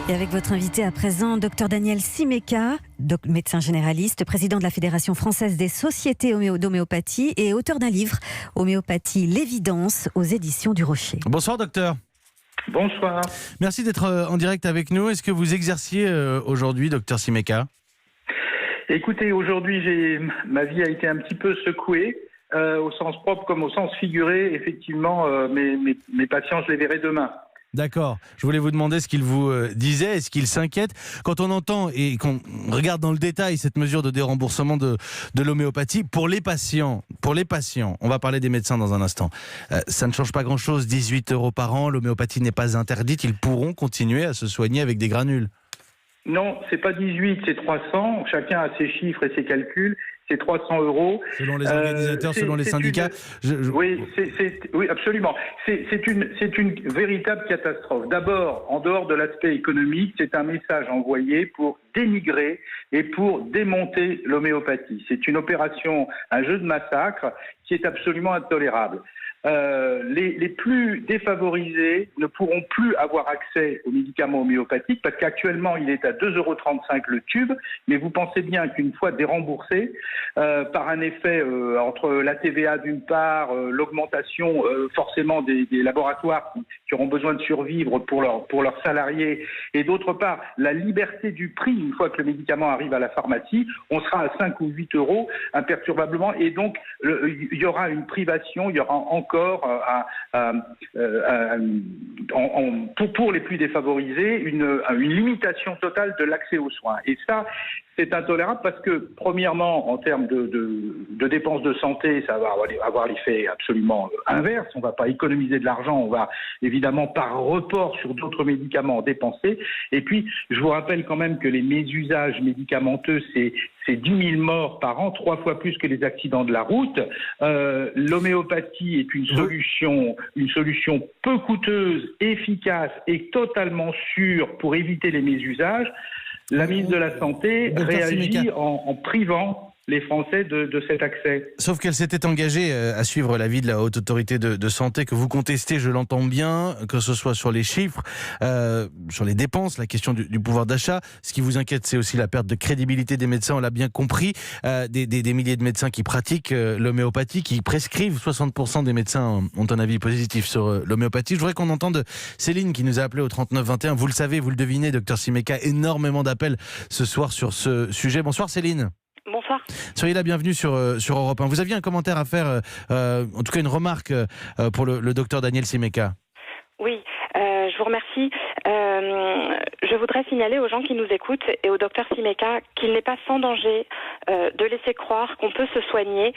Et avec votre invité à présent, Dr Daniel Simeka, médecin généraliste, président de la Fédération française des sociétés d'homéopathie et auteur d'un livre, Homéopathie, l'évidence, aux éditions du Rocher. Bonsoir docteur. Bonsoir. Merci d'être en direct avec nous. Est-ce que vous exerciez aujourd'hui, docteur Simeka ? Écoutez, aujourd'hui, ma vie a été un petit peu secouée, au sens propre comme au sens figuré. Effectivement, mes patients, je les verrai demain. D'accord. Je voulais vous demander ce qu'il vous disait, est-ce qu'il s'inquiète quand on entend et qu'on regarde dans le détail cette mesure de déremboursement de l'homéopathie pour les patients. On va parler des médecins dans un instant. Ça ne change pas grand-chose, 18 € par an, l'homéopathie n'est pas interdite, ils pourront continuer à se soigner avec des granules. Non, c'est pas 18, c'est 300. Chacun a ses chiffres et ses calculs. C'est 300 €. Selon les organisateurs, selon les syndicats. Oui, absolument. C'est une véritable catastrophe. D'abord, en dehors de l'aspect économique, c'est un message envoyé pour dénigrer et pour démonter l'homéopathie. C'est une opération, un jeu de massacre qui est absolument intolérable. Les plus défavorisés ne pourront plus avoir accès aux médicaments homéopathiques parce qu'actuellement il est à 2,35 € le tube, mais vous pensez bien qu'une fois déremboursé par un effet entre la TVA d'une part, l'augmentation forcément des laboratoires qui auront besoin de survivre pour leurs salariés, et d'autre part la liberté du prix une fois que le médicament arrive à la pharmacie, on sera à 5 ou 8 € imperturbablement, et donc il y aura une privation, il y aura encore pour les plus défavorisés une limitation totale de l'accès aux soins. Et ça, c'est intolérable parce que, premièrement, en termes de dépenses de santé, ça va avoir l'effet absolument inverse. On ne va pas économiser de l'argent, on va évidemment par report sur d'autres médicaments dépenser. Et puis, je vous rappelle quand même que les mésusages médicamenteux, c'est 10 000 morts par an, 3 fois plus que les accidents de la route. L'homéopathie est une solution peu coûteuse, efficace et totalement sûre pour éviter les mésusages. La ministre de la Santé réagit en privant les Français de cet accès. Sauf qu'elle s'était engagée à suivre l'avis de la Haute Autorité de Santé que vous contestez, je l'entends bien, que ce soit sur les chiffres, sur les dépenses, la question du pouvoir d'achat. Ce qui vous inquiète, c'est aussi la perte de crédibilité des médecins, on l'a bien compris. Des milliers de médecins qui pratiquent l'homéopathie, qui prescrivent. 60% des médecins ont un avis positif sur l'homéopathie. Je voudrais qu'on entende Céline qui nous a appelé au 3921. Vous le savez, vous le devinez, docteur Simeka, énormément d'appels ce soir sur ce sujet. Bonsoir Céline. Bonsoir. Soyez la bienvenue sur Europe 1. Vous aviez un commentaire à faire, en tout cas une remarque pour le docteur Daniel Simeka. Oui, je vous remercie. Je voudrais signaler aux gens qui nous écoutent et au docteur Simeka qu'il n'est pas sans danger de laisser croire qu'on peut se soigner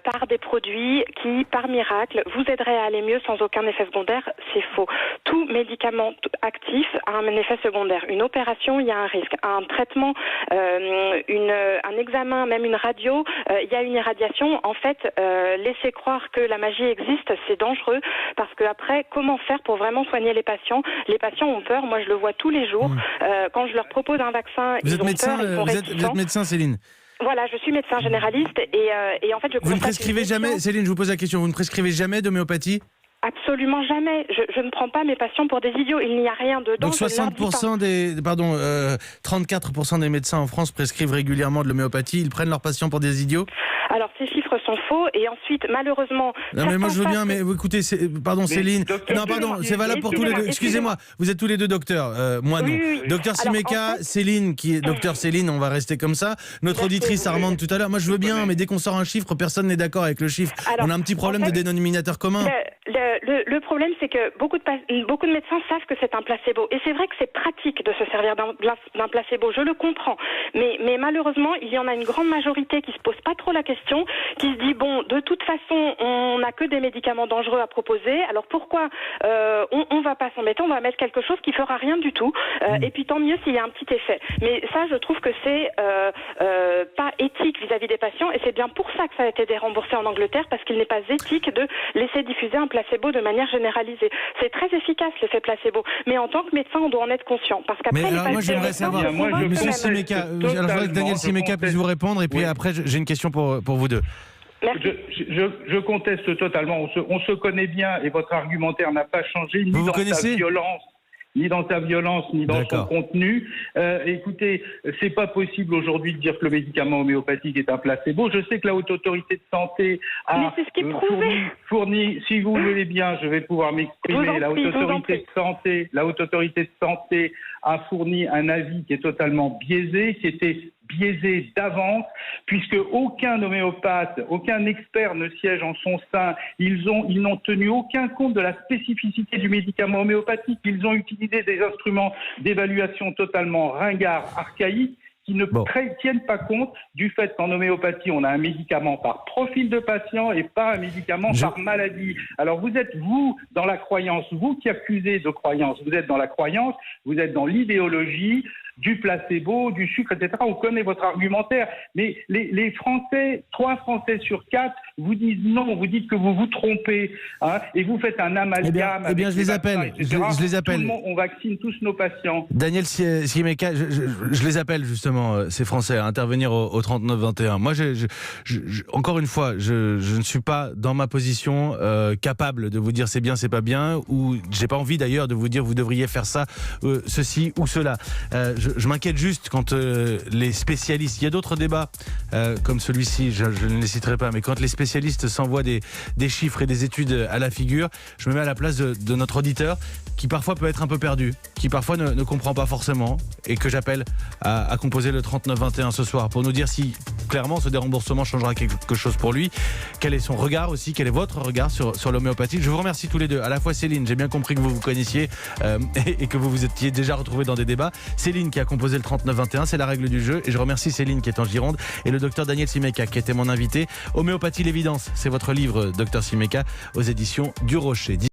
par des produits qui, par miracle, vous aideraient à aller mieux sans aucun effet secondaire. C'est faux. Tout médicament actif a un effet secondaire. Une opération, il y a un risque. Un traitement, un examen, même une radio, il y a une irradiation. En fait, laisser croire que la magie existe, c'est dangereux parce que après, comment faire pour vraiment soigner les patients ? Les patients ont peur. Moi, je le vois tous les jours. Quand je leur propose un vaccin, ils ont peur, ils sont réticents. Vous êtes médecin, Céline ? Voilà, je suis médecin généraliste et en fait, Vous ne prescrivez jamais, Céline, je vous pose la question, vous ne prescrivez jamais d'homéopathie ? Absolument jamais. Je ne prends pas mes patients pour des idiots. Il n'y a rien dedans. Donc 34% des médecins en France prescrivent régulièrement de l'homéopathie. Ils prennent leurs patients pour des idiots ? Alors, ces chiffres sont faux. Et ensuite, malheureusement... Non, mais moi, je veux bien, mais écoutez, Céline. Non, pardon, c'est valable pour tous les deux. Excusez-moi, vous êtes tous les deux docteurs. Moi, non. Oui. Docteur Simeka, en fait... Céline, qui est docteur Céline, on va rester comme ça. Notre auditrice Armande tout à l'heure. Moi, je veux bien, mais dès qu'on sort un chiffre, personne n'est d'accord avec le chiffre. Alors, on a un petit problème de dénominateur commun. Le problème, c'est que beaucoup de médecins savent que c'est un placebo. Et c'est vrai que c'est pratique de se servir d'un placebo. Je le comprends. Mais malheureusement, il y en a une grande majorité qui se pose pas trop la question, qui se dit, bon, de toute façon, on n'a que des médicaments dangereux à proposer. Alors pourquoi on va pas s'embêter, on va mettre quelque chose qui fera rien du tout. Et puis tant mieux s'il y a un petit effet. Mais ça, je trouve que c'est pas éthique vis-à-vis des patients. Et c'est bien pour ça que ça a été déremboursé en Angleterre, parce qu'il n'est pas éthique de laisser diffuser un placebo de manière généralisée. C'est très efficace l'effet placebo, mais en tant que médecin, on doit en être conscient. Parce qu'après, moi j'aimerais savoir, Monsieur Simeka, je voudrais que Daniel Simeka puisse vous répondre, et puis après j'ai une question pour vous deux. Je conteste totalement. On se connaît bien et votre argumentaire n'a pas changé. Vous connaissez ? Violence. ni dans sa violence, ni dans son contenu. Écoutez, c'est pas possible aujourd'hui de dire que le médicament homéopathique est un placebo. Je sais que la Haute Autorité de Santé a fourni, si vous voulez bien, je vais pouvoir m'exprimer. La Haute Autorité de Santé a fourni un avis qui est totalement biaisé, qui était biaisé d'avance, puisque aucun homéopathe, aucun expert ne siège en son sein. Ils n'ont tenu aucun compte de la spécificité du médicament homéopathique. Ils ont utilisé des instruments d'évaluation totalement ringards, archaïques, qui ne tiennent pas compte du fait qu'en homéopathie, on a un médicament par profil de patient et pas un médicament par maladie. Alors vous êtes, vous, dans la croyance, vous qui accusez de croyance, vous êtes dans la croyance, vous êtes dans l'idéologie du placebo, du sucre, etc. On connaît votre argumentaire, mais les Français, 3 Français sur 4 vous disent non, vous dites que vous vous trompez, hein, et vous faites un amalgame. Eh bien, je les appelle. Je les appelle. Tout le monde, on vaccine tous nos patients. Daniel Simeka, je les appelle justement, ces Français, à intervenir au 39-21. Moi, encore une fois, je ne suis pas dans ma position capable de vous dire c'est bien, c'est pas bien, ou j'ai pas envie d'ailleurs de vous dire vous devriez faire ça, ceci ou cela. Je m'inquiète juste quand les spécialistes, il y a d'autres débats comme celui-ci, je ne les citerai pas, mais quand les spécialistes s'envoient des chiffres et des études à la figure, je me mets à la place de notre auditeur qui parfois peut être un peu perdu, qui parfois ne comprend pas forcément, et que j'appelle à composer le 39-21 ce soir pour nous dire si clairement ce déremboursement changera quelque chose pour lui, quel est son regard aussi, quel est votre regard sur l'homéopathie. Je vous remercie tous les deux, à la fois Céline, j'ai bien compris que vous vous connaissiez et que vous vous étiez déjà retrouvés dans des débats. Céline qui a composé le 39-21, c'est la règle du jeu, et je remercie Céline qui est en Gironde, et le docteur Daniel Simeka qui était mon invité. Homéopathie, l'évidence, c'est votre livre, docteur Simeka, aux éditions du Rocher.